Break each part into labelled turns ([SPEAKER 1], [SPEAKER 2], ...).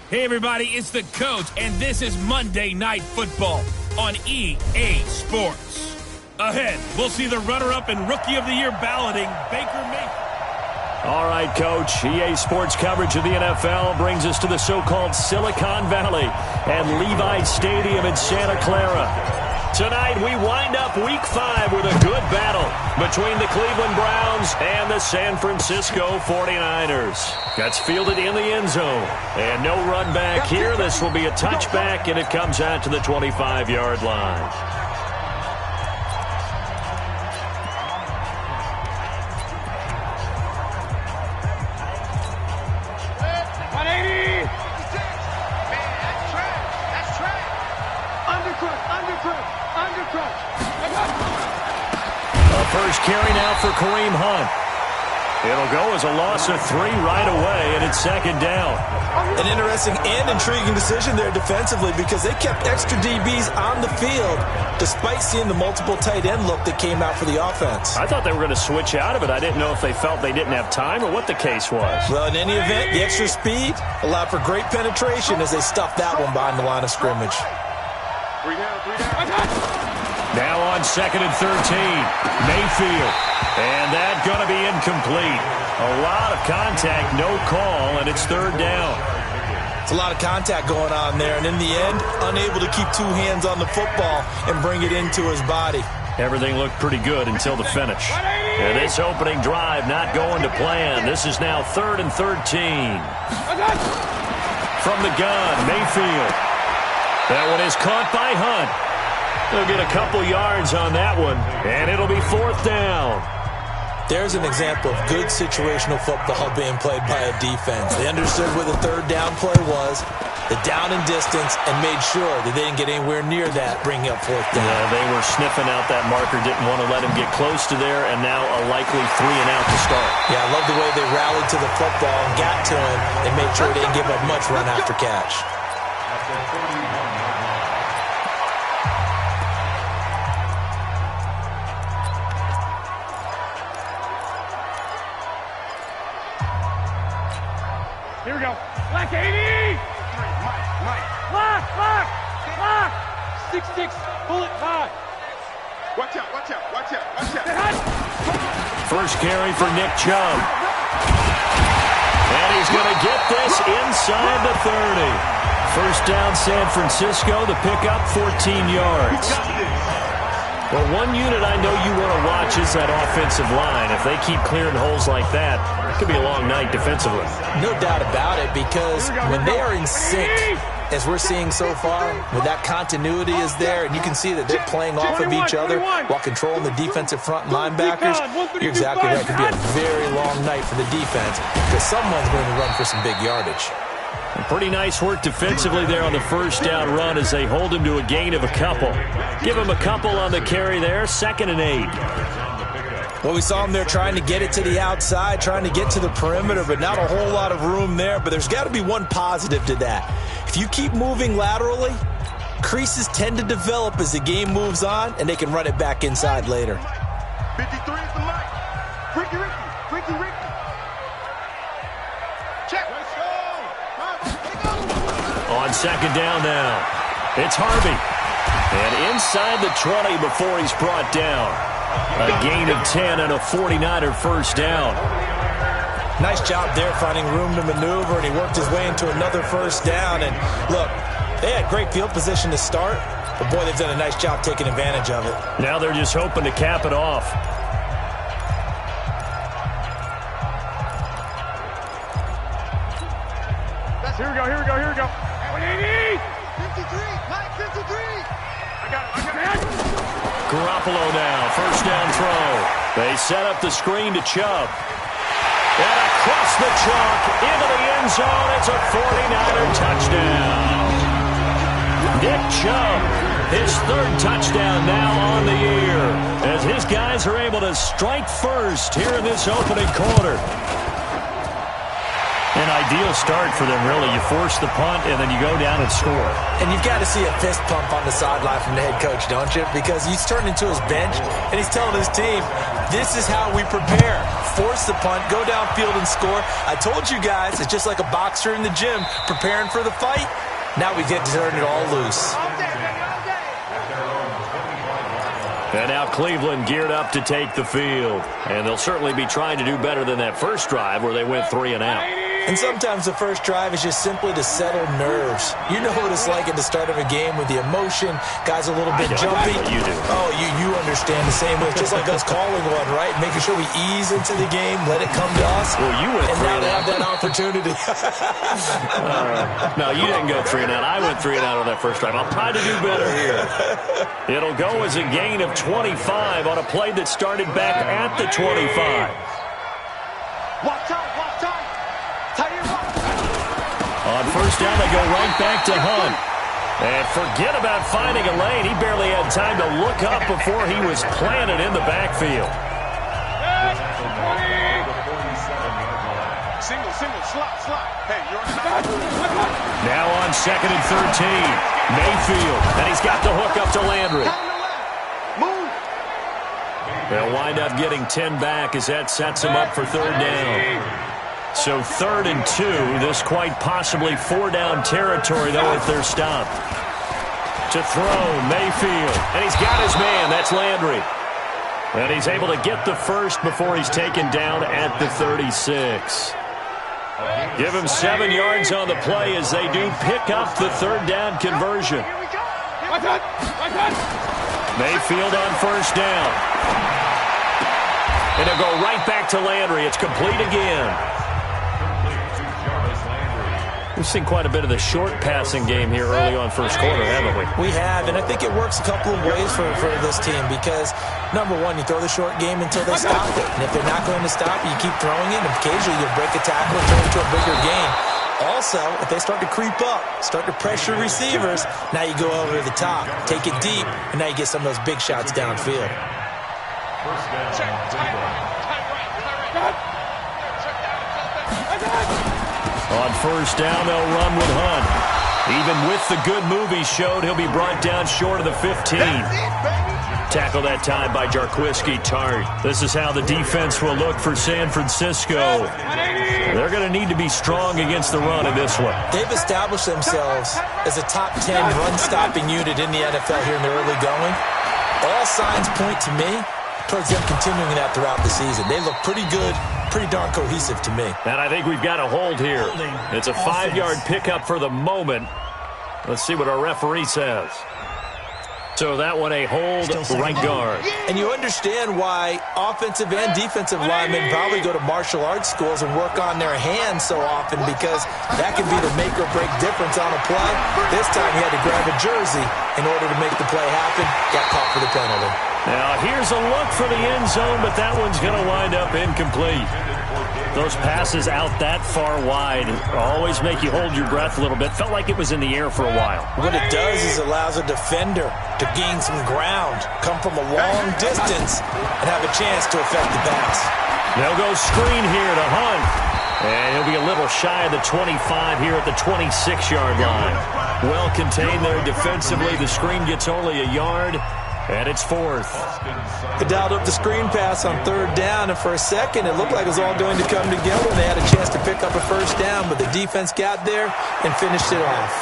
[SPEAKER 1] Hey everybody, it's the coach, and this is Monday Night Football on EA Sports. Ahead, we'll see the runner-up and Rookie of the Year balloting, Baker Mayfield.
[SPEAKER 2] All right, Coach. EA Sports coverage of the NFL brings us to the so-called Silicon Valley and Levi Stadium in Santa Clara. Tonight, we wind up Week 5 with a good battle between the Cleveland Browns and the San Francisco 49ers. That's fielded in the end zone. And no run back here. This will be a touchback, and it comes out to the 25-yard line. First carry now for Kareem Hunt. It'll go as a loss of 3 right away, and it's second down.
[SPEAKER 3] An interesting and intriguing decision there defensively because they kept extra DBs on the field despite seeing the multiple tight end look that came out for the offense.
[SPEAKER 2] I thought they were going to switch out of it. I didn't know if they felt they didn't have time or what the case was.
[SPEAKER 3] Well, in any event, the extra speed allowed for great penetration as they stuffed that one behind the line of scrimmage.
[SPEAKER 4] 3 down.
[SPEAKER 2] Now on 2nd and 13, Mayfield. And that's going to be incomplete. A lot of contact, no call, and it's 3rd down.
[SPEAKER 3] It's a lot of contact going on there, and in the end, unable to keep 2 hands on the football and bring it into his body.
[SPEAKER 2] Everything looked pretty good until the finish. And this opening drive not going to plan. This is now 3rd and 13. From the gun, Mayfield. That one is caught by Hunt. They'll get a couple yards on that one, and it'll be 4th down.
[SPEAKER 3] There's an example of good situational football being played by a defense. They understood where the 3rd down play was, the down and distance, and made sure that they didn't get anywhere near that, bringing up 4th down.
[SPEAKER 2] Yeah, they were sniffing out that marker, didn't want to let him get close to there, and now a likely 3 and out to start.
[SPEAKER 3] Yeah, I love the way they rallied to the football and got to him and made sure they didn't give up much run after catch.
[SPEAKER 4] Here we go. Black 80! Mike. Block! 6-6, bullet 5. Watch out.
[SPEAKER 2] First carry for Nick Chubb. And he's going to get this inside the 30. First down San Francisco, the pickup 14 yards. Well, one unit I know you want to watch is that offensive line. If they keep clearing holes like that, it could be a long night defensively.
[SPEAKER 3] No doubt about it, because when they are in sync, as we're seeing so far, when that continuity is there, and you can see that they're playing off of each other while controlling the defensive front linebackers, you're exactly right. It could be a very long night for the defense because someone's going to run for some big yardage.
[SPEAKER 2] Pretty nice work defensively there on the first down run as they hold him to a gain of a couple. Give him a couple on the carry there, 2nd and 8.
[SPEAKER 3] Well, we saw him there trying to get it to the outside, trying to get to the perimeter, but not a whole lot of room there. But there's got to be one positive to that. If you keep moving laterally, creases tend to develop as the game moves on, and they can run it back inside later.
[SPEAKER 4] 53 is the mic. Ricky. Check. Let's go.
[SPEAKER 2] On 2nd down now, it's Harvey. And inside the 20 before he's brought down. A gain of 10 and a 49er first down.
[SPEAKER 3] Nice job there finding room to maneuver, and he worked his way into another first down. And look, they had great field position to start, but boy, they've done a nice job taking advantage of it.
[SPEAKER 2] Now they're just hoping to cap it off.
[SPEAKER 4] Here we go. 180! 53! Mike, 53! I got it.
[SPEAKER 2] Garoppolo now, first down throw. They set up the screen to Chubb. And across the chalk, into the end zone, it's a 49er touchdown. Nick Chubb, his 3rd touchdown now on the year, as his guys are able to strike first here in this opening quarter. An ideal start for them, really. You force the punt, and then you go down and score.
[SPEAKER 3] And you've got to see a fist pump on the sideline from the head coach, don't you? Because he's turned into his bench, and he's telling his team, this is how we prepare. Force the punt, go downfield and score. I told you guys, it's just like a boxer in the gym preparing for the fight. Now we get to turn it all loose.
[SPEAKER 2] And now Cleveland geared up to take the field. And they'll certainly be trying to do better than that first drive where they went 3 and out.
[SPEAKER 3] And sometimes the first drive is just simply to settle nerves. You know what it's like at the start of a game with the emotion. Guys a little bit jumpy.
[SPEAKER 2] You do.
[SPEAKER 3] Oh, you understand the same way. It's just like us calling one, right? Making sure we ease into the game, let it come to us.
[SPEAKER 2] Well, you went 3 and out.
[SPEAKER 3] And now they have that opportunity.
[SPEAKER 2] No, you didn't go 3 and out. I went 3 and out on that first drive. I'll try to do better here. It'll go as a gain of 25 on a play that started back at the 25.
[SPEAKER 4] Watch out, watch out.
[SPEAKER 2] On first down, they go right back to Hunt. And forget about finding a lane. He barely had time to look up before he was planted in the backfield.
[SPEAKER 4] Single, slot. Hey, you're
[SPEAKER 2] Now on 2nd and 13. Mayfield, and he's got the hook up to Landry.
[SPEAKER 4] Move.
[SPEAKER 2] They'll wind up getting 10 back as that sets him up for 3rd down. So 3rd and 2, this quite possibly 4-down territory, though, if they're stopped. To throw, Mayfield, and he's got his man. That's Landry. And he's able to get the first before he's taken down at the 36. Give him 7 yards on the play as they do pick up the 3rd down conversion. Mayfield on first down. And it'll go right back to Landry. It's complete again. We've seen quite a bit of the short passing game here early on first quarter, haven't we?
[SPEAKER 3] We have, and I think it works a couple of ways for this team because, number one, you throw the short game until they stop it. And if they're not going to stop it, you keep throwing it, and occasionally you'll break a tackle and turn it into a bigger game. Also, if they start to creep up, start to pressure receivers, now you go over the top, take it deep, and now you get some of those big shots downfield.
[SPEAKER 2] On first down, they'll run with Hunt. Even with the good move he showed, he'll be brought down short of the 15. Tackle that time by Jarquiski Tart. This is how the defense will look for San Francisco. They're going to need to be strong against the run in this one.
[SPEAKER 3] They've established themselves as a top 10 run-stopping unit in the NFL here in the early going. All signs point to me towards them continuing that throughout the season. They look pretty good, pretty darn cohesive to me.
[SPEAKER 2] And I think we've got a hold here. It's a 5-yard pickup for the moment. Let's see what our referee says. So that one a hold, right guard.
[SPEAKER 3] And you understand why offensive and defensive linemen probably go to martial arts schools and work on their hands so often because that can be the make or break difference on a play. This time he had to grab a jersey in order to make the play happen. Got caught for the penalty.
[SPEAKER 2] Now here's a look for the end zone, but that one's going to wind up incomplete. Those passes out that far wide always make you hold your breath a little bit. Felt like it was in the air for a while.
[SPEAKER 3] What it does is allows a defender to gain some ground, come from a long distance, and have a chance to affect the pass.
[SPEAKER 2] They'll go screen here to Hunt. And he'll be a little shy of the 25 here at the 26-yard line. Well contained there defensively. The screen gets only a yard. And it's 4th.
[SPEAKER 3] They dialed up the screen pass on 3rd down, and for a second it looked like it was all going to come together. They had a chance to pick up a first down, but the defense got there and finished it off.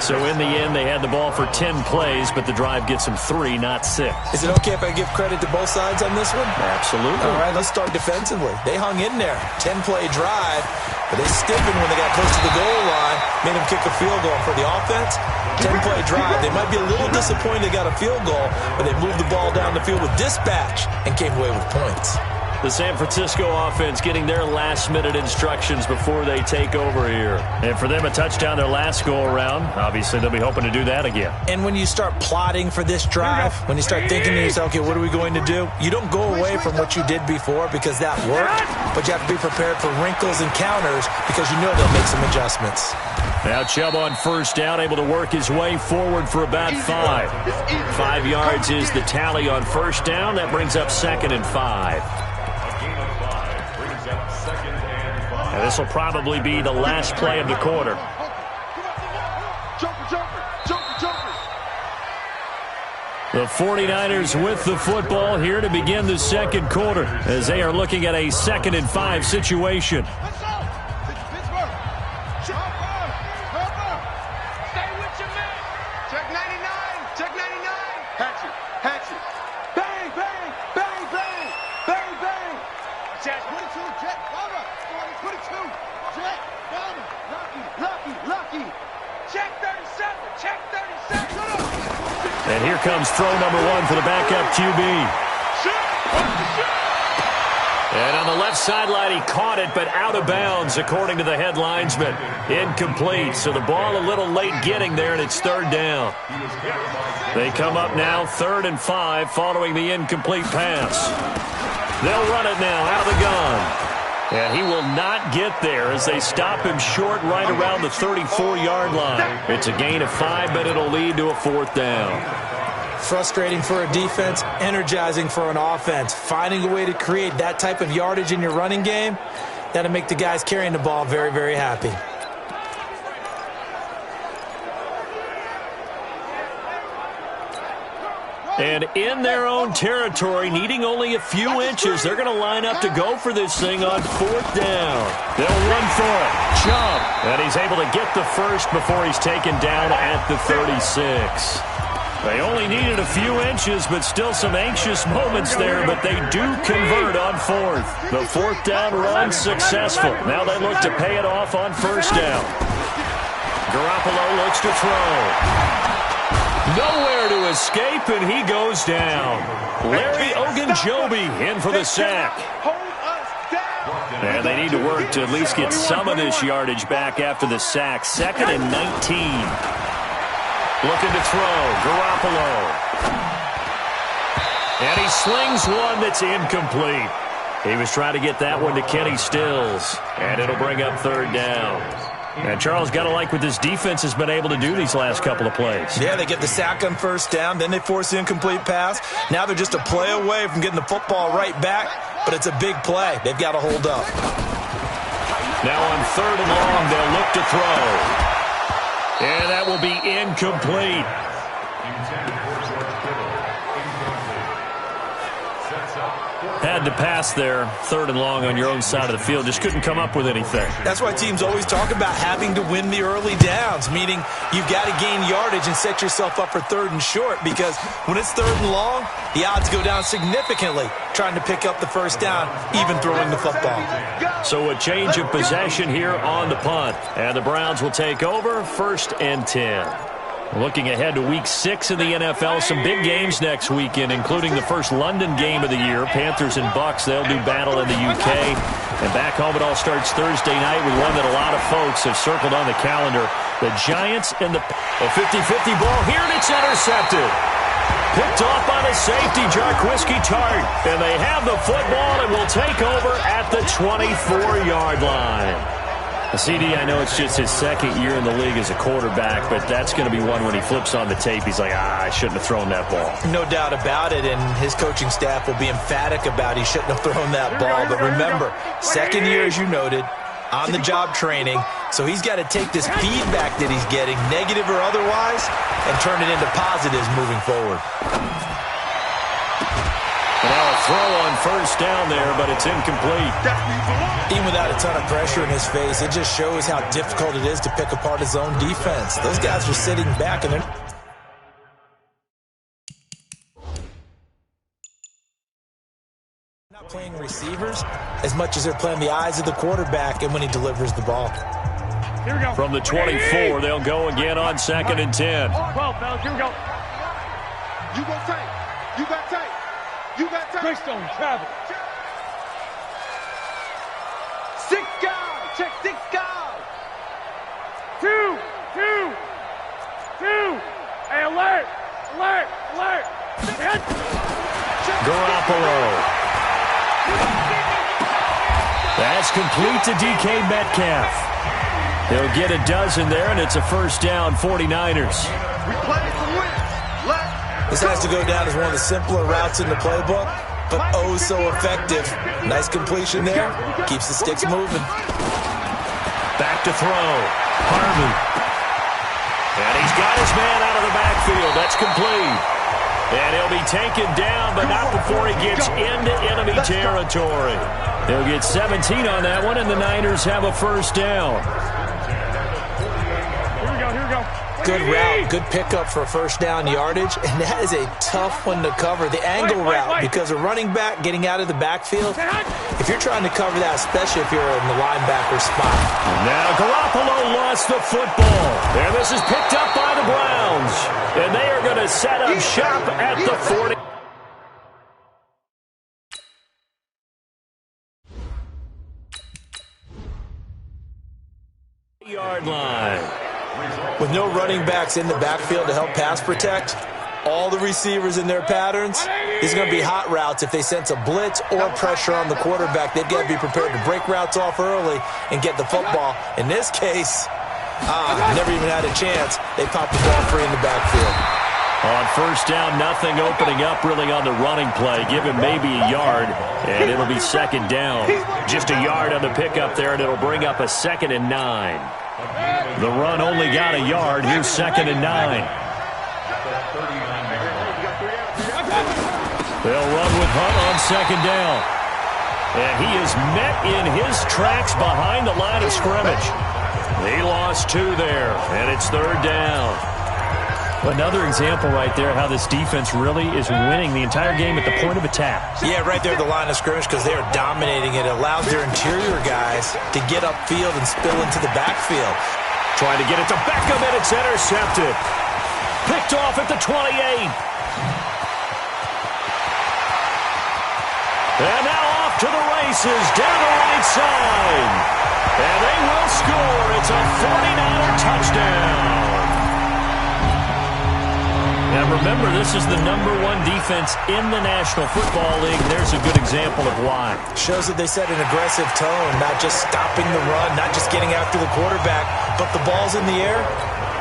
[SPEAKER 2] So in the end, they had the ball for 10 plays, but the drive gets them 3, not 6.
[SPEAKER 3] Is it okay if I give credit to both sides on this one?
[SPEAKER 2] Absolutely.
[SPEAKER 3] All right, let's start defensively. They hung in there. 10-play drive, but they stiffened when they got close to the goal line, made them kick a field goal. For the offense, 10-play drive. They might be a little disappointed they got a field goal, but they moved the ball down the field with dispatch and came away with points.
[SPEAKER 2] The San Francisco offense getting their last-minute instructions before they take over here. And for them, a touchdown their last go-around. Obviously, they'll be hoping to do that again.
[SPEAKER 3] And when you start plotting for this drive, when you start thinking to yourself, okay, what are we going to do? You don't go away from what you did before because that worked, but you have to be prepared for wrinkles and counters because you know they'll make some adjustments.
[SPEAKER 2] Now Chubb on first down, able to work his way forward for about 5. 5 yards is the tally on first down. That brings up 2nd and 5. And this will probably be the last play of the quarter. The 49ers with the football here to begin the second quarter as they are looking at a 2nd and 5 situation. And here comes throw number 1 for the backup QB. And on the left sideline, he caught it, but out of bounds, according to the head linesman. Incomplete, so the ball a little late getting there, and it's 3rd down. They come up now 3rd and 5 following the incomplete pass. They'll run it now out of the gun. And he will not get there as they stop him short right around the 34-yard line. It's a gain of 5, but it'll lead to a 4th down.
[SPEAKER 3] Frustrating for a defense, energizing for an offense. Finding a way to create that type of yardage in your running game, that'll make the guys carrying the ball very, very happy.
[SPEAKER 2] And in their own territory, needing only a few inches, they're going to line up to go for this thing on 4th down. They'll run for it. Jump. And he's able to get the first before he's taken down at the 36. They only needed a few inches, but still some anxious moments there, but they do convert on 4th. The 4th down run successful. Now they look to pay it off on 1st down. Garoppolo looks to throw. Nowhere to escape, and he goes down. Larry Ogunjobi in for the sack. And they need to work to at least get some of this yardage back after the sack. 2nd and 19. Looking to throw. Garoppolo. And he slings one that's incomplete. He was trying to get that one to Kenny Stills. And it'll bring up 3rd down. And Charles, got to like what this defense has been able to do these last couple of plays.
[SPEAKER 3] Yeah, they get the sack on 1st down, then they force the incomplete pass. Now they're just a play away from getting the football right back, but it's a big play. They've got to hold up.
[SPEAKER 2] Now on 3rd and long, they'll look to throw. And that will be incomplete. Had to pass there, 3rd and long on your own side of the field. Just couldn't come up with anything.
[SPEAKER 3] That's why teams always talk about having to win the early downs, meaning you've got to gain yardage and set yourself up for 3rd and short, because when it's 3rd and long, the odds go down significantly trying to pick up the 1st down, even throwing the football.
[SPEAKER 2] So a change of possession here on the punt. And the Browns will take over 1st and 10. Looking ahead to Week 6 in the NFL, some big games next weekend, including the first London game of the year. Panthers and Bucks, they'll do battle in the UK. And back home, it all starts Thursday night with one that a lot of folks have circled on the calendar. The Giants and the 50-50 ball here, and it's intercepted. Picked off by the safety, Jarquiski Tart. And they have the football and will take over at the 24-yard line. CD, I know it's just his 2nd year in the league as a quarterback, but that's going to be one when he flips on the tape, he's like, I shouldn't have thrown that ball.
[SPEAKER 3] No doubt about it, and his coaching staff will be emphatic about he shouldn't have thrown that ball. But remember, 2nd year, as you noted, on-the-job training, so he's got to take this feedback that he's getting, negative or otherwise, and turn it into positives moving forward.
[SPEAKER 2] Now a throw on 1st down there, but it's incomplete.
[SPEAKER 3] Even without a ton of pressure in his face, it just shows how difficult it is to pick apart his own defense. Those guys are sitting back and they're not playing receivers as much as they're playing the eyes of the quarterback and when he delivers the ball.
[SPEAKER 4] Here we go.
[SPEAKER 2] From the 24, they'll go again on 2nd and 10.
[SPEAKER 4] 12, fellas, here we go. You go tight. You got tight. You got tight. Greystone, travel. 6 guys. Check 6 guys. 2. Hey, alert.
[SPEAKER 2] Garoppolo. That's complete to DK Metcalf. He'll get a dozen there, and it's a 1st down, 49ers.
[SPEAKER 3] This has to go down as one of the simpler routes in the playbook, but oh so effective. Nice completion there. Keeps the sticks moving.
[SPEAKER 2] Back to throw. Harvey. And he's got his man out of the backfield. That's complete. And he'll be taken down, but not before he gets into enemy territory. He'll get 17 on that one, and the Niners have a first down.
[SPEAKER 4] Here we go.
[SPEAKER 3] Good route, good pickup for first down yardage, and that is a tough one to cover, the angle route, because a running back getting out of the backfield, if you're trying to cover that, especially if you're in the linebacker spot.
[SPEAKER 2] Now Garoppolo lost the football, and this is picked up by the Browns, and they are going to set up shop at the 40. Yard line.
[SPEAKER 3] With no running backs in the backfield to help pass protect, all the receivers in their patterns, these are going to be hot routes. If they sense a blitz or pressure on the quarterback, they've got to be prepared to break routes off early and get the football. In this case, never even had a chance. They popped the ball free in the backfield.
[SPEAKER 2] On first down, nothing opening up really on the running play. Give him maybe a yard, and it'll be second down. Just a yard on the pickup there, and it'll bring up a 2nd and 9. The run only got a yard. Here's 2nd and 9. They'll run with Hunt on second down. And he is met in his tracks behind the line of scrimmage. He lost 2 there, and it's third down. Another example right there how this defense really is winning the entire game at the point of attack.
[SPEAKER 3] Yeah, right there at the line of scrimmage because they are dominating it. It allows their interior guys to get upfield and spill into the backfield.
[SPEAKER 2] Trying to get it to Beckham, and it's intercepted. Picked off at the 28. And now off to the races down the right side. And they will score. It's a 49er touchdown. Now remember, this is the #1 defense in the National Football League. There's a good example of why.
[SPEAKER 3] Shows that they set an aggressive tone, not just stopping the run, not just getting after the quarterback, but the ball's in the air.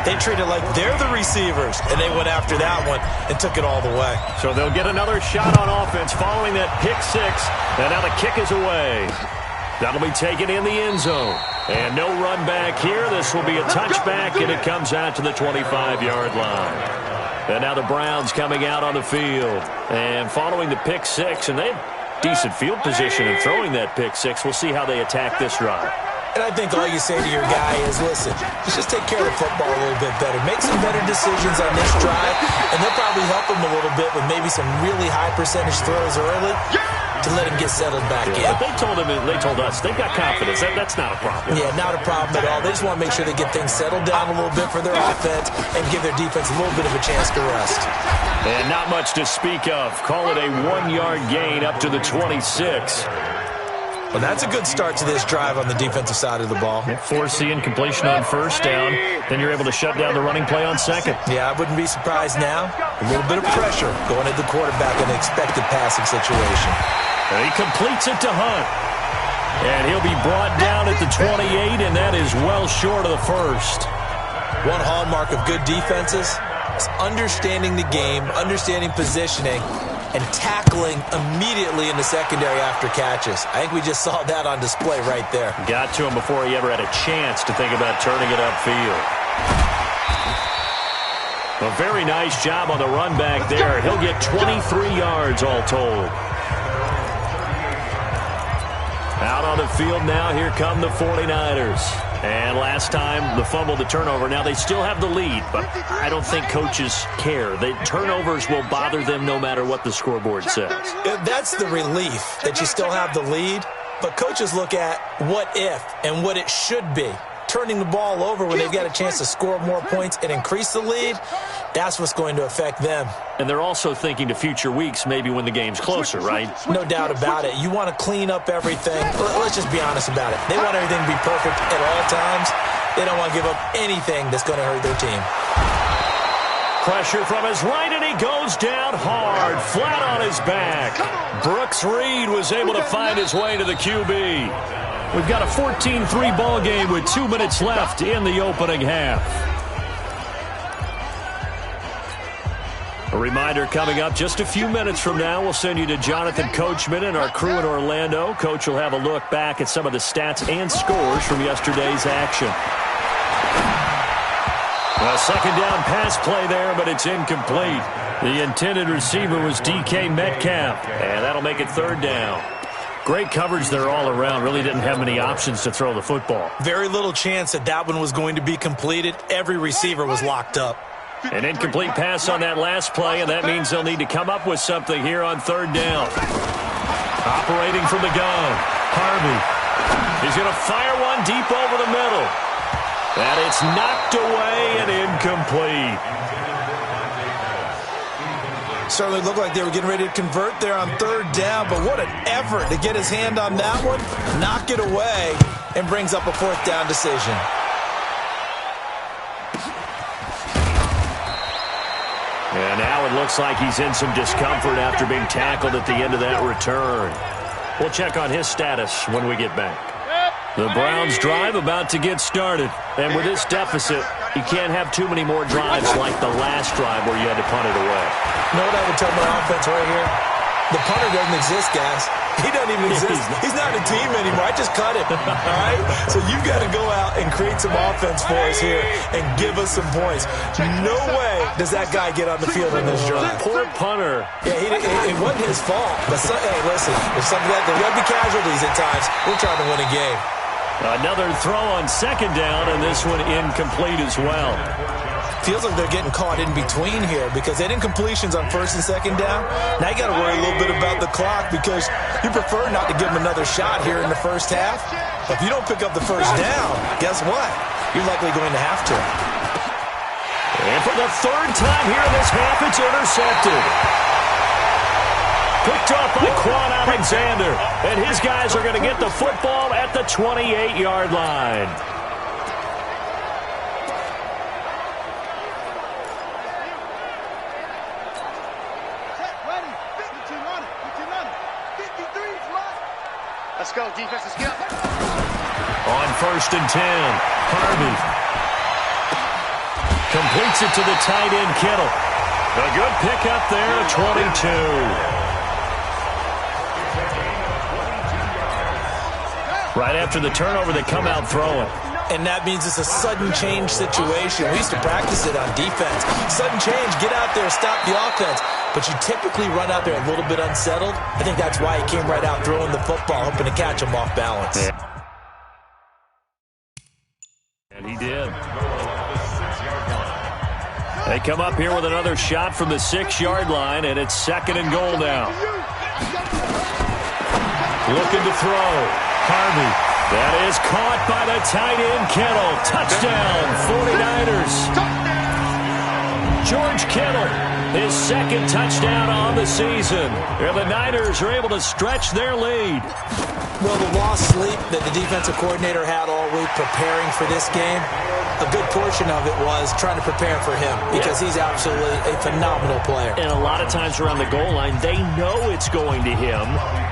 [SPEAKER 3] They treat it like they're the receivers, and they went after that one and took it all the way.
[SPEAKER 2] So they'll get another shot on offense following that pick 6, and now the kick is away. That'll be taken in the end zone. And no run back here. This will be a touchback, and it comes out to the 25-yard line. And now the Browns coming out on the field. And following the pick 6, and they have decent field position in throwing that pick 6. We'll see how they attack this drive.
[SPEAKER 3] And I think all you say to your guy is, listen, let's just take care of the football a little bit better. Make some better decisions on this drive, and they'll probably help him a little bit with maybe some really high percentage throws early to let him get settled back in.
[SPEAKER 2] But they told us, they've got confidence. That's not a problem.
[SPEAKER 3] Yeah, not a problem at all. They just want to make sure they get things settled down a little bit for their offense and give their defense a little bit of a chance to rest.
[SPEAKER 2] And not much to speak of. Call it a 1-yard gain up to the 26.
[SPEAKER 3] Well, that's a good start to this drive on the defensive side of the ball.
[SPEAKER 2] Forcing completion on first down. Then you're able to shut down the running play on second.
[SPEAKER 3] Yeah, I wouldn't be surprised now. A little bit of pressure going at the quarterback in an expected passing situation.
[SPEAKER 2] And he completes it to Hunt. And he'll be brought down at the 28, and that is well short of the first.
[SPEAKER 3] One hallmark of good defenses is understanding the game, understanding positioning, and tackling immediately in the secondary after catches. I think we just saw that on display right there.
[SPEAKER 2] Got to him before he ever had a chance to think about turning it upfield. A very nice job on the run back there. He'll get 23 yards all told. Out on the field now, here come the 49ers. And last time, the fumble, the turnover. Now, they still have the lead, but I don't think coaches care. The turnovers will bother them no matter what the scoreboard says.
[SPEAKER 3] That's the relief, that you still have the lead. But coaches look at what if and what it should be. Turning the ball over when they've got a chance to score more points and increase the lead, that's what's going to affect them.
[SPEAKER 2] And they're also thinking to future weeks, maybe when the game's closer, right?
[SPEAKER 3] No doubt about it. You want to clean up everything. Let's just be honest about it. They want everything to be perfect at all times. They don't want to give up anything that's going to hurt their team.
[SPEAKER 2] Pressure from his right, and he goes down hard, flat on his back. Brooks Reed was able to find his way to the QB. We've got a 14-3 ball game with 2 minutes left in the opening half. A reminder coming up just a few minutes from now, we'll send you to Jonathan Coachman and our crew in Orlando. Coach will have a look back at some of the stats and scores from yesterday's action. A second down pass play there, but it's incomplete. The intended receiver was DK Metcalf, and that'll make it third down. Great coverage there all around. Really didn't have many options to throw the football.
[SPEAKER 3] Very little chance that one was going to be completed. Every receiver was locked up.
[SPEAKER 2] An incomplete pass on that last play, and that means they'll need to come up with something here on third down. Operating from the gun, Harvey. He's going to fire one deep over the middle. And it's knocked away and incomplete.
[SPEAKER 3] Certainly looked like they were getting ready to convert there on third down, but what an effort to get his hand on that one, knock it away, and brings up a fourth down decision.
[SPEAKER 2] And now it looks like he's in some discomfort after being tackled at the end of that return. We'll check on his status when we get back. The Browns drive about to get started. And with this deficit, you can't have too many more drives like the last drive where you had to punt it away.
[SPEAKER 3] You know what I would tell my offense right here? The punter doesn't exist, guys. He doesn't even exist. He's not a team anymore. I just cut him. All right? So you've got to go out and create some offense for us here and give us some points. No way does that guy get on the field in this drive.
[SPEAKER 2] Poor punter.
[SPEAKER 3] Yeah, it wasn't his fault. But hey, listen, if something like there will be casualties at times, we're trying to win a game.
[SPEAKER 2] Another throw on second down, and this one incomplete as well.
[SPEAKER 3] Feels like they're getting caught in between here because they didn't completions on first and second down. Now you got to worry a little bit about the clock because you prefer not to give them another shot here in the first half. But if you don't pick up the first down, guess what? You're likely going to have to.
[SPEAKER 2] And for the third time here in this half, it's intercepted. Picked off by Quan Alexander. And his guys are going to get the football at the 28-yard line.
[SPEAKER 4] Let's go, defense, let's get up.
[SPEAKER 2] On first and 10, Harvey completes it to the tight end, Kittle. A good pickup there, 22. Right after the turnover, they come out throwing.
[SPEAKER 3] And that means it's a sudden change situation. We used to practice it on defense. Sudden change, get out there, stop the offense. But you typically run out there a little bit unsettled. I think that's why he came right out throwing the football, hoping to catch him off balance.
[SPEAKER 2] Yeah. And he did. They come up here with another shot from the 6-yard line, and it's second and goal now. Looking to throw. Harvey. That is caught by the tight end, Kittle. Touchdown, 49ers. George Kittle, his second touchdown on the season. And the Niners are able to stretch their lead.
[SPEAKER 3] Well, the lost sleep that the defensive coordinator had all week preparing for this game, a good portion of it was trying to prepare for him because he's absolutely a phenomenal player.
[SPEAKER 2] And a lot of times around the goal line, they know it's going to him.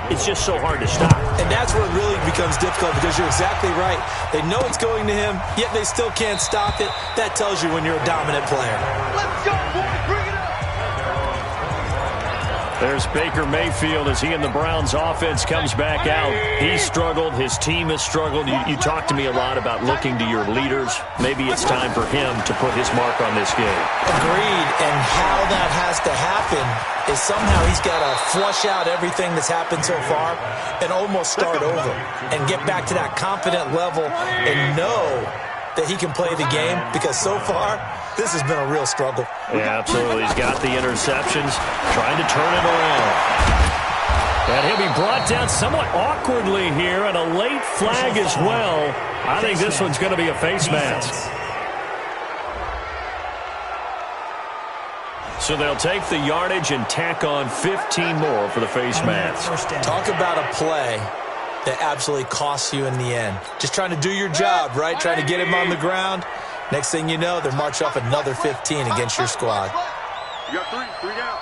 [SPEAKER 2] It's just so hard to stop.
[SPEAKER 3] And that's where it really becomes difficult because you're exactly right. They know it's going to him, yet they still can't stop it. That tells you when you're a dominant player.
[SPEAKER 4] Let's go, boys, bring it up.
[SPEAKER 2] There's Baker Mayfield as he and the Browns offense comes back out. He struggled. His team has struggled. You talk to me a lot about looking to your leaders. Maybe it's time for him to put his mark on this game.
[SPEAKER 3] Agreed. And how that has to happen is somehow he's got to flush out everything that's happened so far and almost start over and get back to that confident level and know that he can play the game because so far this has been a real struggle.
[SPEAKER 2] Yeah, absolutely. He's got the interceptions, trying to turn it around. And he'll be brought down somewhat awkwardly here, and a late flag as well. I think this one's going to be a face mask. So they'll take the yardage and tack on 15 more for the face mask.
[SPEAKER 3] Talk about a play that absolutely costs you in the end. Just trying to do your job, right? Trying to get him on the ground. Next thing you know, they're marching off another 15 against your squad.
[SPEAKER 4] You got three down.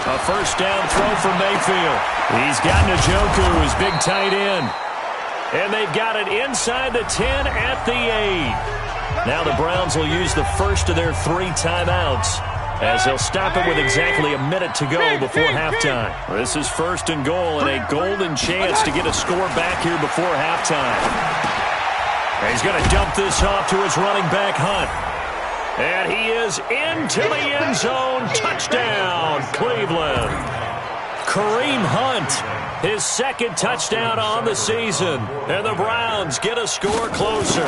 [SPEAKER 2] A first down throw for Mayfield. He's got Njoku, his big tight end. And they've got it inside the 10 at the 8. Now the Browns will use the first of their 3 timeouts as they'll stop it with exactly a minute to go before halftime. This is 1st and goal and a golden chance to get a score back here before halftime. And he's going to dump this off to his running back, Hunt. And he is into the end zone. Touchdown, Cleveland. Kareem Hunt, his 2nd touchdown on the season. And the Browns get a score closer.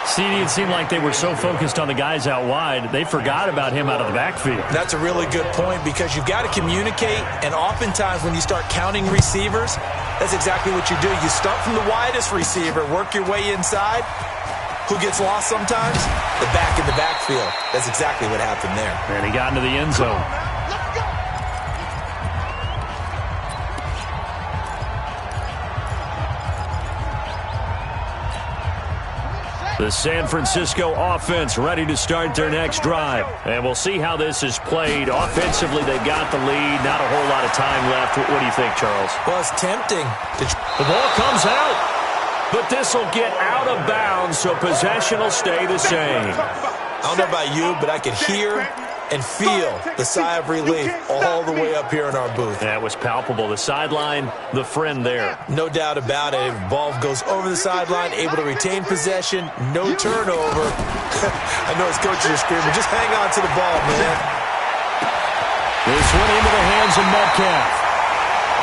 [SPEAKER 5] CD, it seemed like they were so focused on the guys out wide, they forgot about him out of the backfield.
[SPEAKER 3] That's a really good point because you've got to communicate, and oftentimes when you start counting receivers, that's exactly what you do. You start from the widest receiver, work your way inside. Who gets lost sometimes? The back in the backfield. That's exactly what happened there.
[SPEAKER 5] And he got into the end zone.
[SPEAKER 2] The San Francisco offense ready to start their next drive. And we'll see how this is played. Offensively, they got the lead. Not a whole lot of time left. What do you think, Charles?
[SPEAKER 3] Well, it's tempting.
[SPEAKER 2] The ball comes out. But this will get out of bounds, so possession will stay the same.
[SPEAKER 3] I don't know about you, but I could hear and feel the sigh of relief all the way up here in our booth.
[SPEAKER 2] That was palpable. The sideline, the friend there.
[SPEAKER 3] No doubt about it. The ball goes over the sideline, able to retain possession, no turnover. I know his coaches are screaming, just hang on to the ball, man.
[SPEAKER 2] This one into the hands of Metcalf.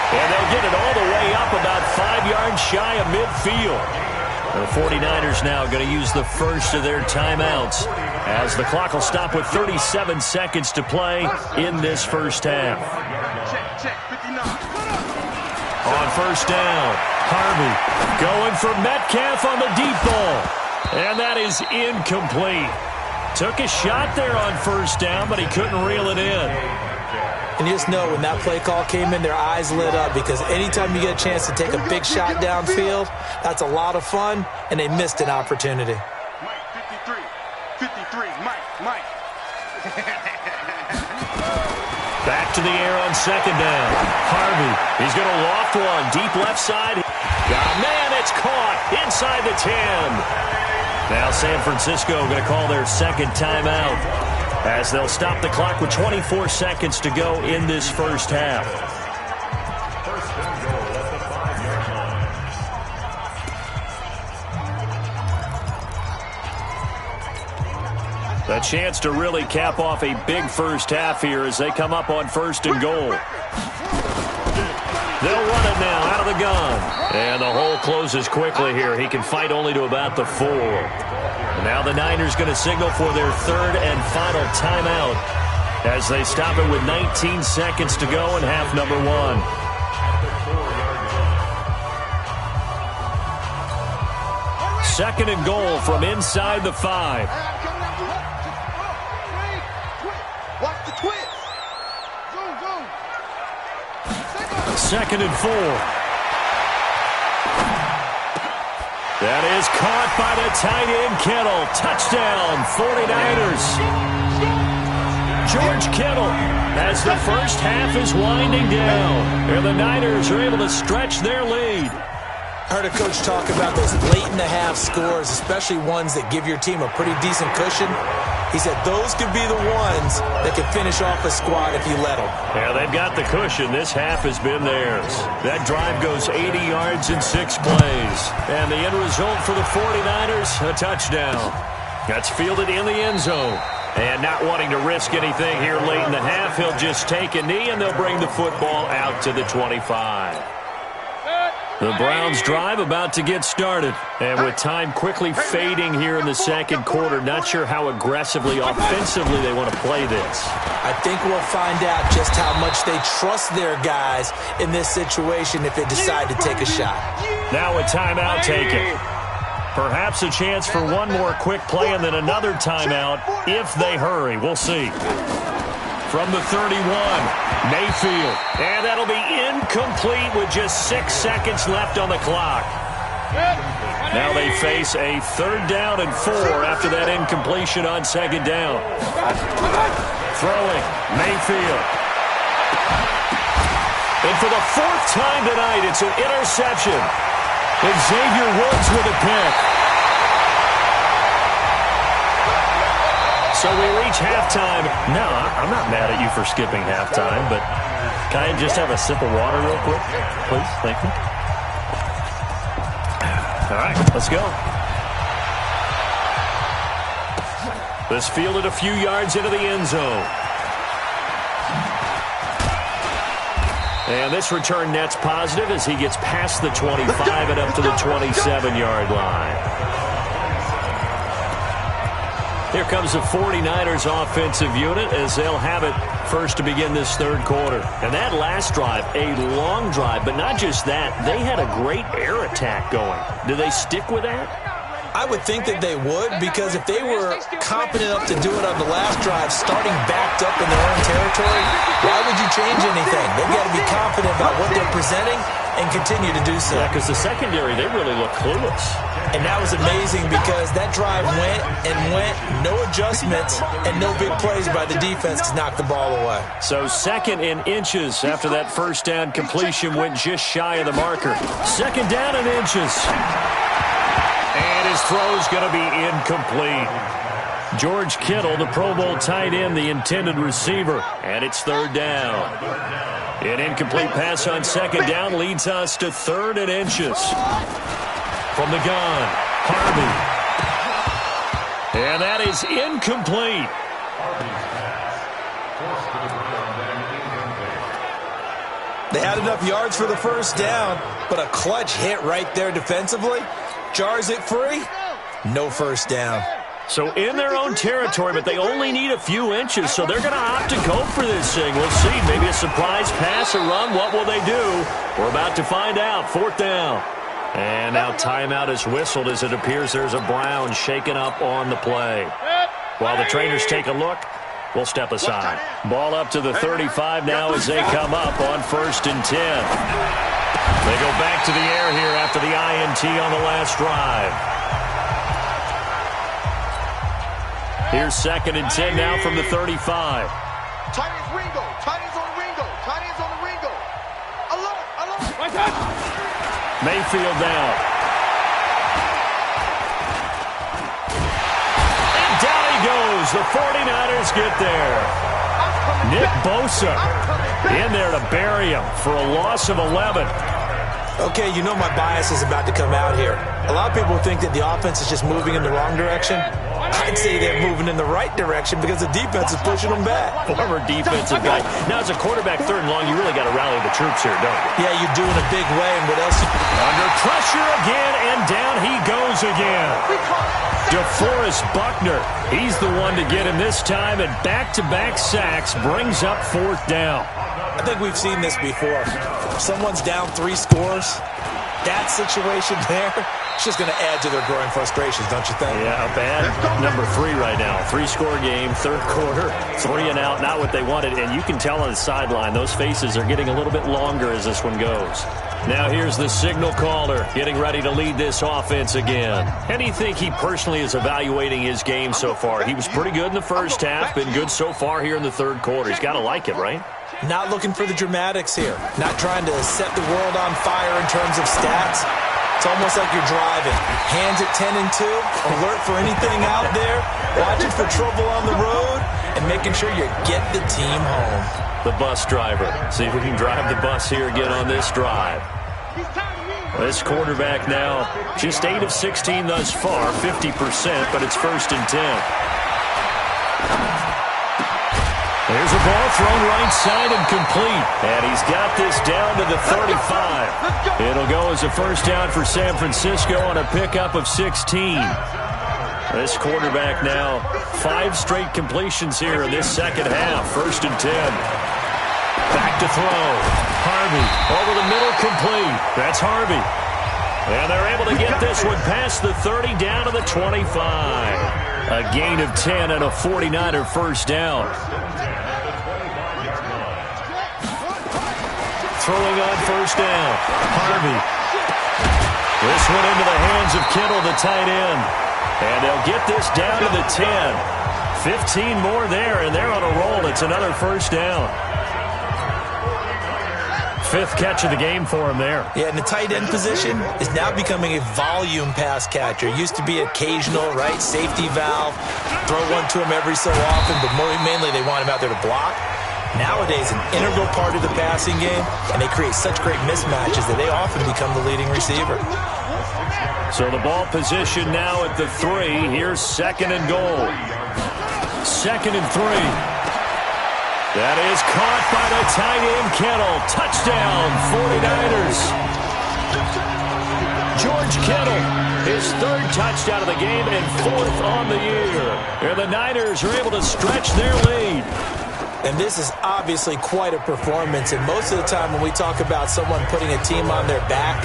[SPEAKER 2] And they'll get it all the way up about 5 yards shy of midfield. The 49ers now going to use the first of their timeouts as the clock will stop with 37 seconds to play in this first half. On first down, Harvey going for Metcalf on the deep ball. And that is incomplete. Took a shot there on first down, but he couldn't reel it in.
[SPEAKER 3] And you just know when that play call came in, their eyes lit up because anytime you get a chance to take a big shot downfield, that's a lot of fun, and they missed an opportunity.
[SPEAKER 4] Mike, 53, Mike.
[SPEAKER 2] Back to the air on second down. Harvey, he's going to loft one, deep left side. Man, it's caught inside the 10. Now San Francisco going to call their second timeout, as they'll stop the clock with 24 seconds to go in this first half. A chance to really cap off a big first half here as they come up on 1st and goal. They'll run it now out of the gun. And the hole closes quickly here. He can fight only to about the 4. Now the Niners going to signal for their 3rd and final timeout as they stop it with 19 seconds to go in half number 1. Second and goal from inside the 5.
[SPEAKER 4] Watch the twist.
[SPEAKER 2] Second and 4. That is caught by the tight end, Kittle. Touchdown, 49ers. George Kittle, as the first half is winding down, and the Niners are able to stretch their lead.
[SPEAKER 3] I heard a coach talk about those late-in-the-half scores, especially ones that give your team a pretty decent cushion. He said those could be the ones that can finish off a squad if you let them.
[SPEAKER 2] Yeah, they've got the cushion. This half has been theirs. That drive goes 80 yards in 6 plays. And the end result for the 49ers, a touchdown. That's fielded in the end zone. And not wanting to risk anything here late in the half, he'll just take a knee and they'll bring the football out to the 25. The Browns drive about to get started. And with time quickly fading here in the second quarter, not sure how aggressively, offensively they want to play this.
[SPEAKER 3] I think we'll find out just how much they trust their guys in this situation if they decide to take a shot.
[SPEAKER 2] Now a timeout taken. Perhaps a chance for one more quick play and then another timeout if they hurry. We'll see. From the 31, Mayfield. And that'll be incomplete with just 6 seconds left on the clock. Now they face a 3rd down and 4 after that incompletion on 2nd down. Throwing, Mayfield. And for the 4th time tonight, it's an interception. Xavier Woods with a pick. So So we reach halftime.
[SPEAKER 5] No, I'm not mad at you for skipping halftime, but can I just have a sip of water real quick? Please, thank you. All right, let's go.
[SPEAKER 2] This fielded a few yards into the end zone. And this return net's positive as he gets past the 25 and up to the 27-yard line. Here comes the 49ers offensive unit as they'll have it first to begin this third quarter. And that last drive, a long drive, but not just that. They had a great air attack going. Do they stick with that?
[SPEAKER 3] I would think that they would, because if they were confident enough to do it on the last drive, starting backed up in their own territory, why would you change anything? They've got to be confident about what they're presenting and continue to do so.
[SPEAKER 2] Yeah, because the secondary, they really look clueless.
[SPEAKER 3] And that was amazing because that drive went and went, no adjustments, and no big plays by the defense to knock the ball away.
[SPEAKER 2] So 2nd and inches after that first down completion went just shy of the marker. 2nd down and inches. And his throw's going to be incomplete. George Kittle, the Pro Bowl tight end, the intended receiver. And it's 3rd down. An incomplete pass on 2nd down leads us to 3rd and inches. From the gun, Harvey. And that is incomplete.
[SPEAKER 3] They had enough yards for the first down, but a clutch hit right there defensively. Jars it free, no first down.
[SPEAKER 2] So in their own territory, but they only need a few inches, so they're going to opt to go for this thing. We'll see. Maybe a surprise pass or run. What will they do? We're about to find out. 4th down. And now timeout is whistled as it appears there's a Brown shaken up on the play. While the trainers take a look, we'll step aside. Ball up to the 35 now as they come up on 1st and 10. They go back to the air here after the INT on the last drive. Here's 2nd and 10 now from the 35.
[SPEAKER 4] Tight ends Ringo. Tight ends on Ringo. Tight ends on the Ringo. Alert.
[SPEAKER 2] Mayfield down. And down he goes. The 49ers get there. Nick Bosa in there to bury him for a loss of 11.
[SPEAKER 3] Okay, you know my bias is about to come out here. A lot of people think that the offense is just moving in the wrong direction. I'd say they're moving in the right direction because the defense is pushing them back.
[SPEAKER 2] Former defensive guy. Now, as a quarterback, 3rd and long, you really got to rally the troops here, don't you?
[SPEAKER 3] Yeah, you're doing a big way, and what else?
[SPEAKER 2] Under pressure again, and down he goes again. DeForest Buckner, he's the one to get him this time, and back-to-back sacks brings up 4th down.
[SPEAKER 3] I think we've seen this before. Someone's down 3 scores. That situation there, it's just going to add to their growing frustrations, don't you think?
[SPEAKER 2] Yeah, a bad number 3 right now. 3-score game, 3rd quarter, 3 and out, not what they wanted. And you can tell on the sideline, those faces are getting a little bit longer as this one goes. Now here's the signal caller getting ready to lead this offense again. How do you think he personally is evaluating his game so far? He was pretty good in the first half, been good so far here in the 3rd quarter. He's got to like it, right?
[SPEAKER 3] Not looking for the dramatics here. Not trying to set the world on fire in terms of stats. It's almost like you're driving. Hands at 10 and 2, alert for anything out there, watching for trouble on the road, and making sure you get the team home.
[SPEAKER 2] The bus driver. See if we can drive the bus here again on this drive. This quarterback now, just 8 of 16 thus far, 50%, but it's 1st and 10. There's a ball thrown right side and complete. And he's got this down to the 35. It'll go as a first down for San Francisco on a pickup of 16. This quarterback now, 5 straight completions here in this second half. 1st and 10. Back to throw. Harvey over the middle, complete. That's Harvey. And they're able to get this one past the 30 down to the 25. A gain of 10 and a 49er first down. Throwing on first down. Harvey. This one into the hands of Kittle, the tight end. And they'll get this down to the 10. 15 more there, and they're on a roll. It's another first down. Fifth catch of the game for him there.
[SPEAKER 3] Yeah, and the tight end position is now becoming a volume pass catcher. Used to be occasional, right? Safety valve, throw one to him every so often, but mainly they want him out there to block. Nowadays, an integral part of the passing game, and they create such great mismatches that they often become the leading receiver.
[SPEAKER 2] So the ball position now at the 3. Here's second and goal. Second and 3. That is caught by the tight end, Kittle. Touchdown, 49ers. George Kittle, his third touchdown of the game and fourth on the year. And the Niners are able to stretch their lead.
[SPEAKER 3] And this is obviously quite a performance. And most of the time when we talk about someone putting a team on their back,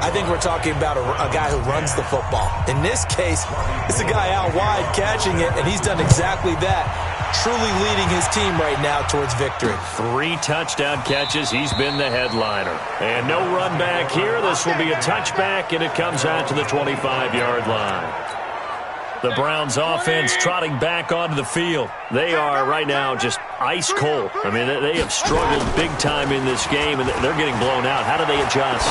[SPEAKER 3] I think we're talking about a guy who runs the football. In this case, it's a guy out wide catching it, and he's done exactly that. Truly leading his team right now towards victory.
[SPEAKER 2] 3 touchdown catches. He's been the headliner. And no run back here. This will be a touchback, and it comes out to the 25-yard line. The Browns offense trotting back onto the field. They are right now just ice cold. I mean, they have struggled big time in this game, and they're getting blown out. How do they adjust?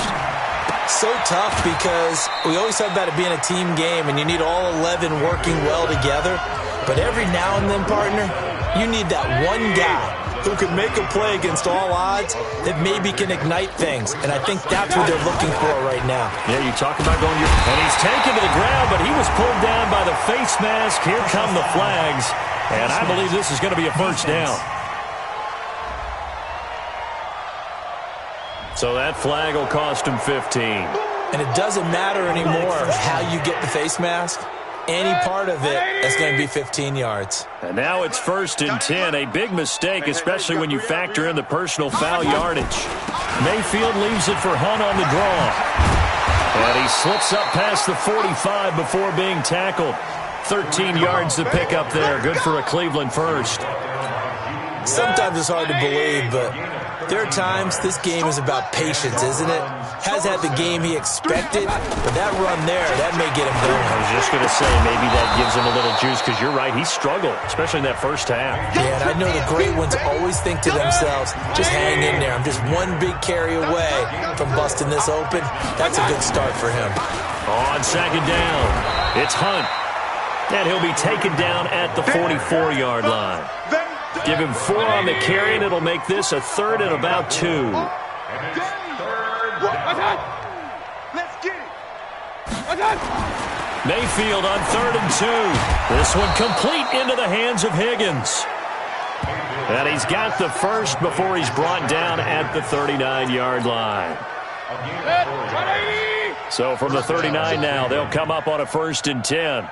[SPEAKER 3] So tough because we always talk about it being a team game, and you need all 11 working well together. But every now and then, partner, you need that one guy who can make a play against all odds that maybe can ignite things. And I think that's what they're looking for right now.
[SPEAKER 2] Yeah, you talk about going your... And he's taken to the ground, but he was pulled down by the face mask. Here come the flags. And I believe this is going to be a first down. So that flag will cost him 15.
[SPEAKER 3] And it doesn't matter anymore how you get the face mask. Any part of it is going to be 15 yards.
[SPEAKER 2] And now it's 1st and 10. A big mistake, especially when you factor in the personal foul yardage. Mayfield leaves it for Hunt on the draw. And he slips up past the 45 before being tackled. 13 yards to pick up there. Good for a Cleveland first.
[SPEAKER 3] Sometimes it's hard to believe, but there are times this game is about patience, isn't it? Has had the game he expected, but that run there, that may get him going.
[SPEAKER 2] I was just going to say, maybe that gives him a little juice, because you're right, he struggled, especially in that first half.
[SPEAKER 3] Yeah, and I know the great ones always think to themselves, just hang in there. I'm just one big carry away from busting this open. That's a good start for him.
[SPEAKER 2] On second down, it's Hunt. And he'll be taken down at the 44-yard line. Give him 4 on the carry, and it'll make this a 3rd and about 2. Mayfield on 3rd and 2. This one complete into the hands of Higgins. And he's got the first before he's brought down at the 39-yard line. So from the 39 now, they'll come up on a 1st and 10.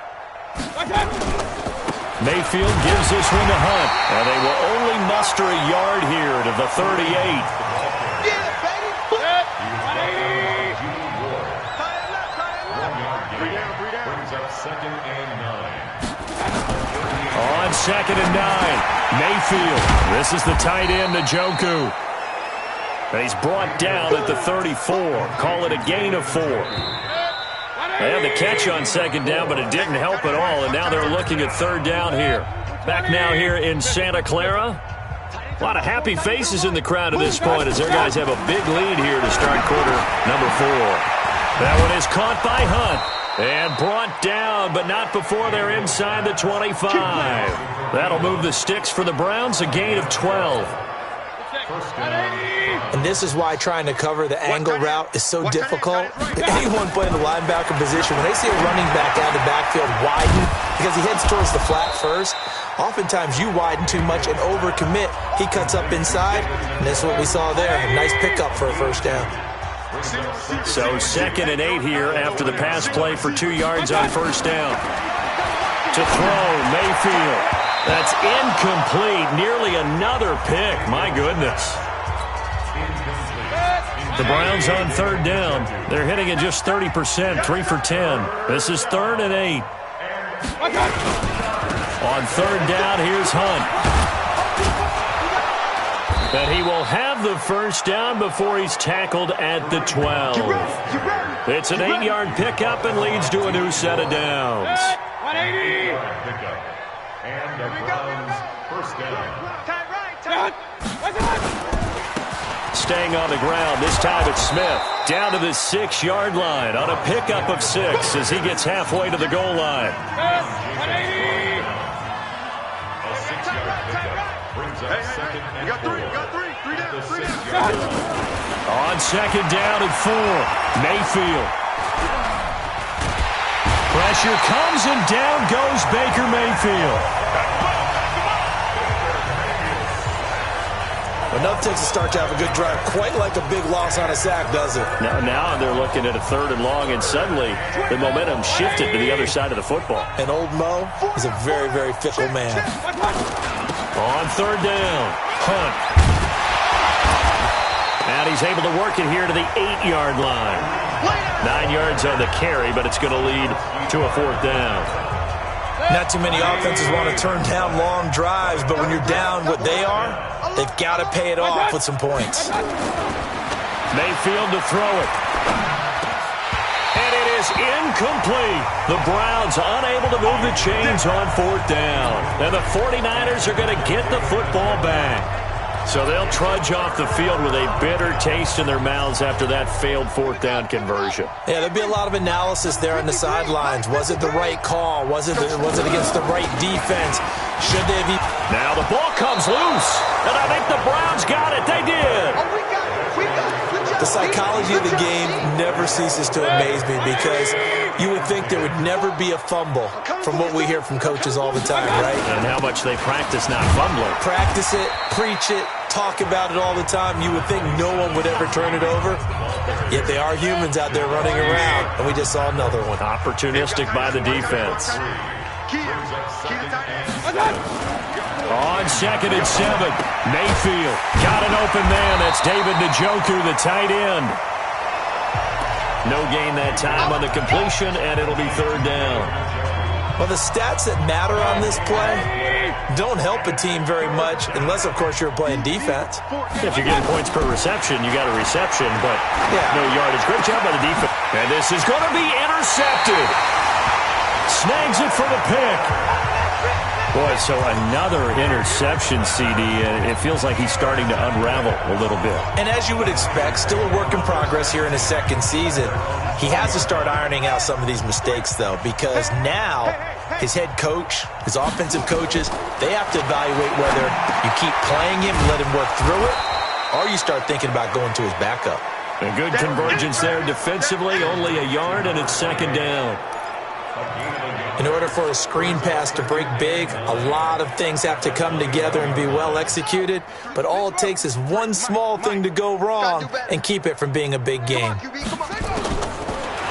[SPEAKER 2] Mayfield gives this one to Hunt, and they will only muster a yard here to the 38. On 2nd and 9, Mayfield. This is the tight end, Njoku. And he's brought down at the 34. Call it a gain of 4. They had the catch on 2nd down, but it didn't help at all, and now they're looking at 3rd down here. Back now here in Santa Clara. A lot of happy faces in the crowd at this point as their guys have a big lead here to start quarter number 4. That one is caught by Hunt and brought down, but not before they're inside the 25. That'll move the sticks for the Browns, a gain of 12.
[SPEAKER 3] And this is why trying to cover the angle route is so difficult. Anyone playing the linebacker position, when they see a running back out of the backfield widen, because he heads towards the flat first, oftentimes you widen too much and overcommit. He cuts up inside, and that's what we saw there. A nice pickup for a first down.
[SPEAKER 2] So 2nd and 8 here after the pass play for 2 yards on 1st down. To throw, Mayfield. That's incomplete. Nearly another pick. My goodness. The Browns on 3rd down. They're hitting at just 30%, 3 for 10. This is 3rd and 8. On 3rd down, here's Hunt. But he will have the first down before he's tackled at the 12. It's an 8-yard pickup and leads to a new set of downs.
[SPEAKER 4] 180. And the Browns first down.
[SPEAKER 2] Staying on the ground. This time it's Smith. Down to the 6-yard line on a pickup of 6 as he gets halfway to the goal line.
[SPEAKER 4] You got three down.
[SPEAKER 2] On 2nd down and 4, Mayfield. Pressure comes and down goes Baker Mayfield.
[SPEAKER 3] Enough takes a start to have a good drive. Quite like a big loss on a sack, does it?
[SPEAKER 2] Now they're looking at a 3rd and long, and suddenly the momentum shifted to the other side of the football.
[SPEAKER 3] And old Mo is a very, very fickle man.
[SPEAKER 2] On 3rd down, Hunt. And he's able to work it here to the 8-yard line. 9 yards on the carry, but it's going to lead to a 4th down.
[SPEAKER 3] Not too many offenses want to turn down long drives, but when you're down what they are, they've got to pay it off with some points.
[SPEAKER 2] Mayfield to throw it. And it is incomplete. The Browns unable to move the chains on 4th down. And the 49ers are going to get the football back. So they'll trudge off the field with a bitter taste in their mouths after that failed 4th down conversion.
[SPEAKER 3] Yeah, there'll be a lot of analysis there on the sidelines. Was it the right call? Was it against the right defense? Should they have...
[SPEAKER 2] Now the ball comes loose, and I think the Browns got it. They did.
[SPEAKER 3] The psychology of the game never ceases to amaze me because you would think there would never be a fumble from what we hear from coaches all the time, right?
[SPEAKER 2] And how much they practice not fumbling.
[SPEAKER 3] Practice it, preach it, talk about it all the time. You would think no one would ever turn it over. Yet they are humans out there running around, and we just saw another one.
[SPEAKER 2] Opportunistic by the defense. On 2nd and 7, Mayfield got an open man. That's David Njoku, the tight end. No gain that time on the completion, and it'll be 3rd down.
[SPEAKER 3] Well, the stats that matter on this play don't help a team very much, unless, of course, you're playing defense.
[SPEAKER 2] If you're getting points per reception, you got a reception, but no yardage. Great job by the defense. And this is going to be intercepted. Snags it for the pick. Boy, so another interception, CD, and it feels like he's starting to unravel a little bit.
[SPEAKER 3] And as you would expect, still a work in progress here in his 2nd season. He has to start ironing out some of these mistakes, though, because now his head coach, his offensive coaches, they have to evaluate whether you keep playing him and let him work through it, or you start thinking about going to his backup.
[SPEAKER 2] A good convergence there defensively, only a yard, and it's 2nd down.
[SPEAKER 3] In order for a screen pass to break big, a lot of things have to come together and be well executed, but all it takes is one small thing to go wrong and keep it from being a big game.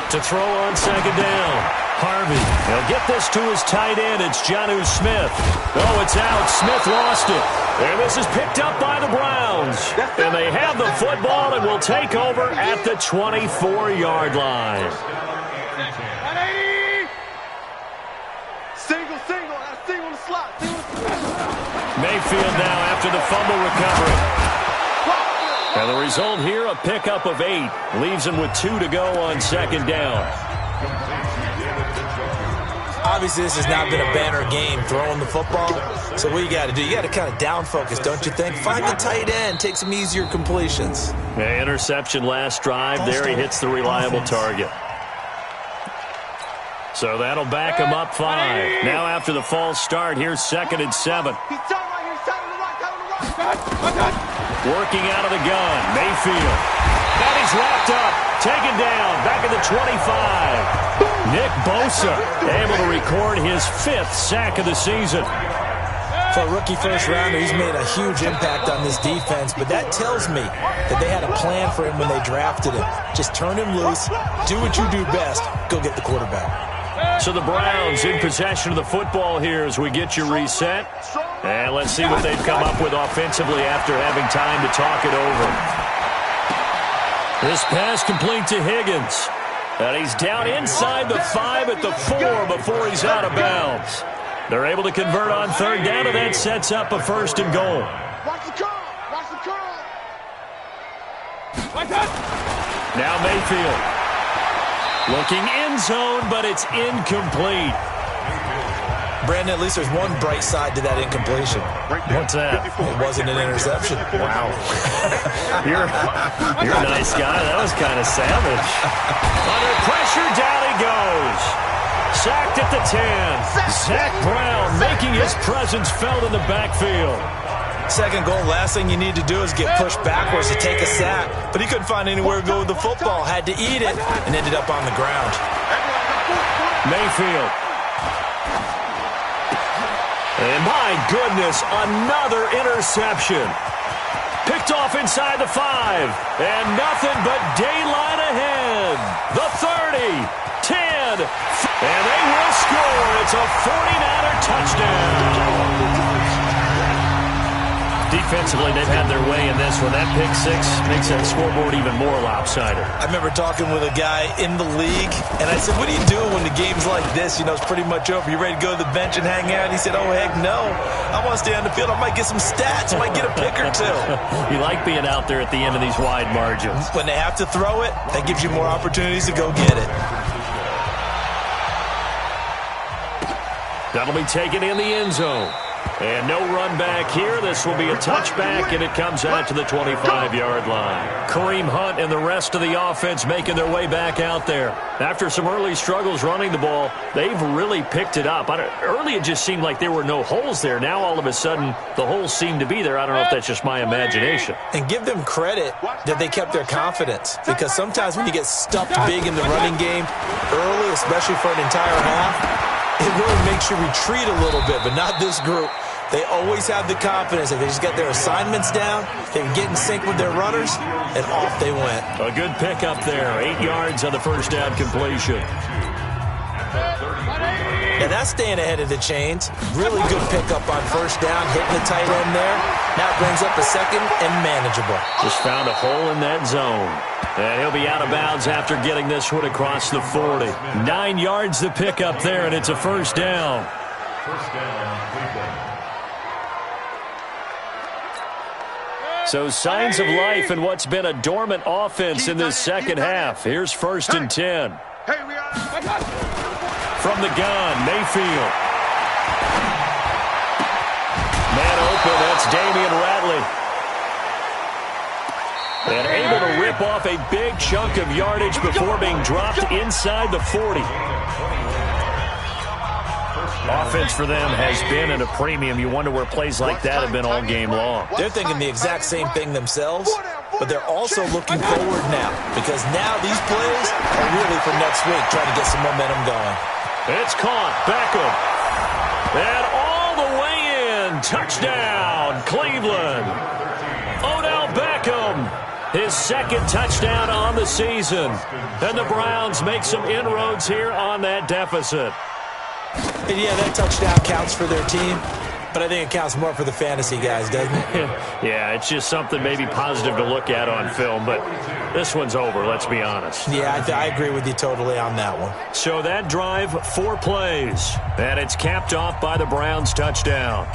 [SPEAKER 2] To throw on 2nd down, Harvey. He'll get this to his tight end. It's Jonnu Smith. Oh, it's out. Smith lost it. And this is picked up by the Browns. And they have the football and will take over at the 24-yard line.
[SPEAKER 4] Single slot.
[SPEAKER 2] Mayfield now after the fumble recovery. And the result here, a pickup of 8. Leaves him with 2 to go on 2nd down.
[SPEAKER 3] Obviously, this has not been a banner game throwing the football. So what you got to do, you got to kind of down focus, don't you think? Find the tight end, take some easier completions.
[SPEAKER 2] Yeah, interception last drive. There he hits the reliable target. So that'll back him up 5. Now after the false start, here's 2nd and 7. Working out of the gun, Mayfield. And he's wrapped up, taken down, back at the 25. Nick Bosa able to record his 5th sack of the season.
[SPEAKER 3] For a rookie first-rounder, he's made a huge impact on this defense, but that tells me that they had a plan for him when they drafted him. Just turn him loose, do what you do best, go get the quarterback.
[SPEAKER 2] So the Browns in possession of the football here as we get you reset. And let's see what they've come up with offensively after having time to talk it over. This pass complete to Higgins. And he's down inside the 5 at the 4 before he's out of bounds. They're able to convert on 3rd down, and that sets up a 1st and goal.
[SPEAKER 4] Watch the curl.
[SPEAKER 2] Now Mayfield. Looking end zone, but it's incomplete.
[SPEAKER 3] Brandon, at least there's one bright side to that incompletion.
[SPEAKER 5] What's that?
[SPEAKER 3] It wasn't an interception.
[SPEAKER 5] Wow. You're a nice guy. That was kind of savage.
[SPEAKER 2] Under pressure, down he goes. Sacked at the 10. Zach Brown making his presence felt in the backfield.
[SPEAKER 3] Second goal, last thing you need to do is get pushed backwards to take a sack. But he couldn't find anywhere to go with the football. Had to eat it and ended up on the ground.
[SPEAKER 2] Mayfield. And my goodness, another interception. Picked off inside the 5. And nothing but daylight ahead. The 30, 10, and they will score. It's a 49er touchdown. Defensively, they've had their way in this one. That pick 6 makes that scoreboard even more lopsided.
[SPEAKER 3] I remember talking with a guy in the league, and I said, what do you do when the game's like this? You know, it's pretty much over. You ready to go to the bench and hang out? He said, oh, heck no. I want to stay on the field. I might get some stats. I might get a pick or two.
[SPEAKER 2] You like being out there at the end of these wide margins.
[SPEAKER 3] When they have to throw it, that gives you more opportunities to go get it.
[SPEAKER 2] That'll be taken in the end zone. And no run back here. This will be a touchback, and it comes out to the 25-yard line. Kareem Hunt and the rest of the offense making their way back out there. After some early struggles running the ball, they've really picked it up. Early it just seemed like there were no holes there. Now all of a sudden the holes seem to be there. I don't know if that's just my imagination.
[SPEAKER 3] And give them credit that they kept their confidence, because sometimes when you get stuffed big in the running game early, especially for an entire half, it really makes you retreat a little bit, but not this group. They always have the confidence that they just get their assignments down, they can get in sync with their runners, and off they went.
[SPEAKER 2] A good pickup there. 8 yards on the first down completion.
[SPEAKER 3] And that's staying ahead of the chains. Really good pickup on first down, hitting the tight end there. Now brings up a second and manageable.
[SPEAKER 2] Just found a hole in that zone. And he'll be out of bounds after getting this one across the 40. 9 yards to pick up there, and it's a first down. So signs of life in what's been a dormant offense in this second half. Here's 1st and 10. From the gun, Mayfield. Man open, that's Damian Ratley. And able to rip off a big chunk of yardage before being dropped inside the 40. Offense for them has been at a premium. You wonder where plays like that have been all game long.
[SPEAKER 3] They're thinking the exact same thing themselves, but they're also looking forward now, because now these plays are really for next week, trying to get some momentum going.
[SPEAKER 2] It's caught. Beckham. And all the way in. Touchdown, Cleveland. Odell Beckham. His second touchdown on the season. And the Browns make some inroads here on that deficit.
[SPEAKER 3] And yeah, that touchdown counts for their team, but I think it counts more for the fantasy guys, doesn't it?
[SPEAKER 2] Yeah, it's just something maybe positive to look at on film, but this one's over, let's be honest.
[SPEAKER 3] Yeah, I agree with you totally on that one.
[SPEAKER 2] So that drive, 4 plays, and it's capped off by the Browns' touchdown.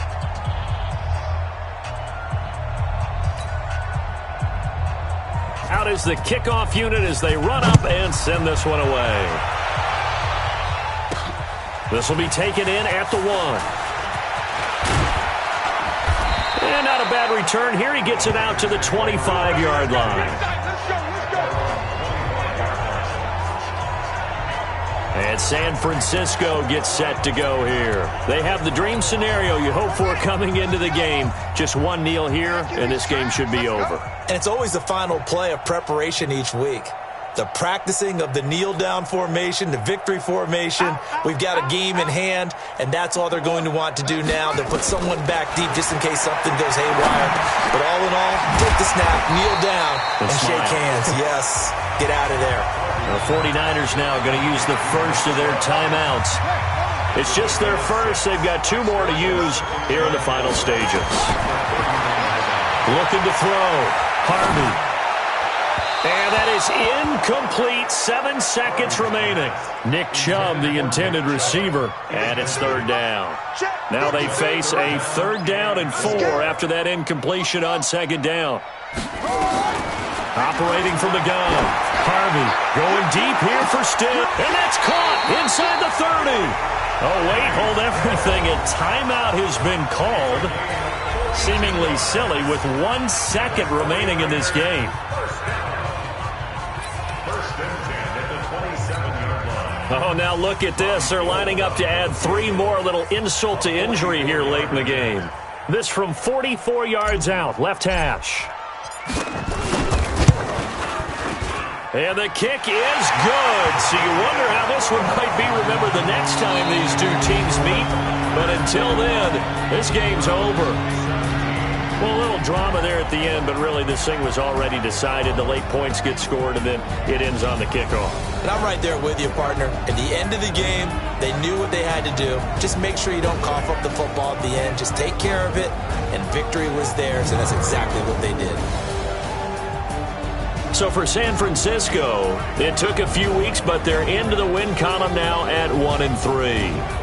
[SPEAKER 2] Out is the kickoff unit as they run up and send this one away. This will be taken in at the 1. And not a bad return here. He gets it out to the 25-yard line. And San Francisco gets set to go here. They have the dream scenario you hope for coming into the game. Just one kneel here, and this game should be over.
[SPEAKER 3] And it's always the final play of preparation each week. The practicing of the kneel-down formation, the victory formation. We've got a game in hand, and that's all they're going to want to do now. They'll put someone back deep just in case something goes haywire. But all in all, take the snap, kneel down, and shake hands. Yes, get out of there.
[SPEAKER 2] The 49ers now going to use the first of their timeouts. It's just their first. They've got 2 more to use here in the final stages. Looking to throw. Harvey. And that is incomplete. 7 seconds remaining. Nick Chubb, the intended receiver, and it's 3rd down. Now they face a 3rd down and 4 after that incompletion on 2nd down. Operating from the gun. Harvey going deep here for Stitt, and that's caught inside the 30. Oh, wait, hold everything. A timeout has been called. Seemingly silly with 1 second remaining in this game. Oh, now look at this. They're lining up to add 3 more. Little insult to injury here late in the game. This from 44 yards out, left hash. And the kick is good. So you wonder how this one might be remembered the next time these two teams meet. But until then, this game's over. Well, a little drama there at the end, but really this thing was already decided. The late points get scored, and then it ends on the kickoff.
[SPEAKER 3] And I'm right there with you, partner. At the end of the game, they knew what they had to do. Just make sure you don't cough up the football at the end. Just take care of it, and victory was theirs, and that's exactly what they did.
[SPEAKER 2] So for San Francisco, it took a few weeks, but they're into the win column now at 1-3.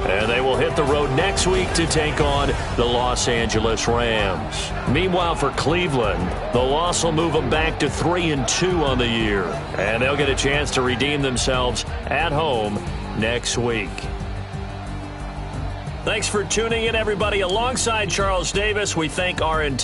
[SPEAKER 2] And they will hit the road next week to take on the Los Angeles Rams. Meanwhile, for Cleveland, the loss will move them back to 3-2 on the year. And they'll get a chance to redeem themselves at home next week. Thanks for tuning in, everybody. Alongside Charles Davis, we thank our entire